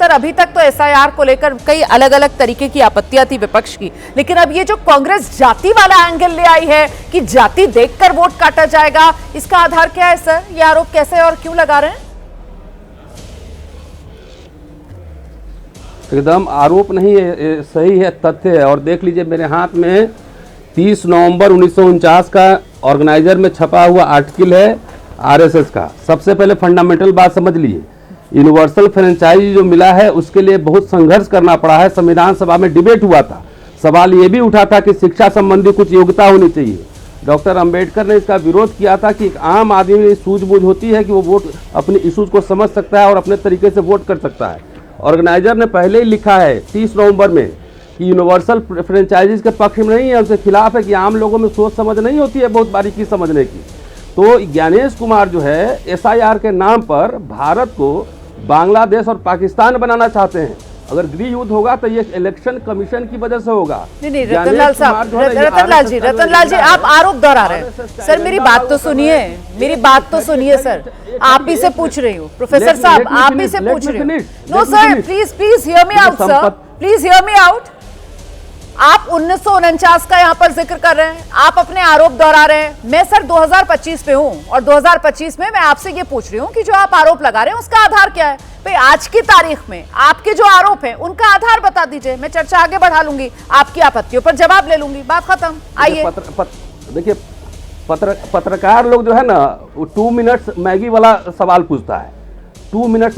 Sir अभी तक तो एसआईआर को लेकर कई अलग अलग तरीके की आपत्तियां थी विपक्ष की, लेकिन अब ये जो कांग्रेस जाति वाला एंगल ले आई है कि जाति देखकर वोट काटा जाएगा, इसका आधार क्या है सर? ये आरोप कैसे और क्यों लगा रहे हैं? एकदम आरोप नहीं है, सही है, तथ्य है। और देख लीजिए मेरे हाथ में 30 नवंबर 1949 का ऑर्गेनाइजर में छपा हुआ आर्टिकल है आरएसएस का। सबसे पहले फंडामेंटल बात समझ लीजिए, यूनिवर्सल फ्रेंचाइजी जो मिला है उसके लिए बहुत संघर्ष करना पड़ा है। संविधान सभा में डिबेट हुआ था, सवाल ये भी उठा था कि शिक्षा संबंधी कुछ योग्यता होनी चाहिए। डॉक्टर अंबेडकर ने इसका विरोध किया था कि एक आम आदमी में सूझबूझ होती है कि वो वोट अपने इशूज को समझ सकता है और अपने तरीके से वोट कर सकता है। ऑर्गेनाइजर ने पहले ही लिखा है 30 नवंबर में कि यूनिवर्सल फ्रेंचाइजीज के पक्ष में नहीं है, उसके खिलाफ है कि आम लोगों में सोच समझ नहीं होती है बहुत बारीकी समझने की। तो ज्ञानेश कुमार जो है एसआईआर के नाम पर भारत को बांग्लादेश और पाकिस्तान बनाना चाहते हैं। अगर गृह युद्ध होगा तो ये इलेक्शन कमीशन की वजह से होगा। नहीं रतनलाल साहब, रतनलाल जी आप आरोप दोहरा रहे हैं। सर मेरी बात तो सुनिए, मेरी बात तो सुनिए सर, आप ही से पूछ रही हूँ। प्रोफेसर साहब आप ही से पूछ रही हूँ। No sir please hear me out sir, please hear me out. आप 1949 का यहाँ पर जिक्र कर रहे हैं, आप अपने आरोप दोहरा रहे हैं। मैं सर 2025 पे हूँ और 2025 में मैं आपसे ये पूछ रही हूँ कि जो आप आरोप लगा रहे हैं उसका आधार क्या है? भाई आज की तारीख में आपके जो आरोप हैं उनका आधार बता दीजिए, मैं चर्चा आगे बढ़ा लूंगी, आपकी आपत्तियों पर जवाब ले लूंगी, बात खत्म। आइए देखिए पत्रकार लोग जो है ना वो 2 मिनट्स मैगी वाला सवाल पूछता है। 2 मिनट्स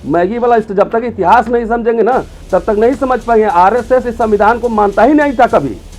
मैगी वाला, जब तक इतिहास नहीं समझेंगे ना तब तक नहीं समझ पाएंगे। आरएसएस इस संविधान को मानता ही नहीं था कभी।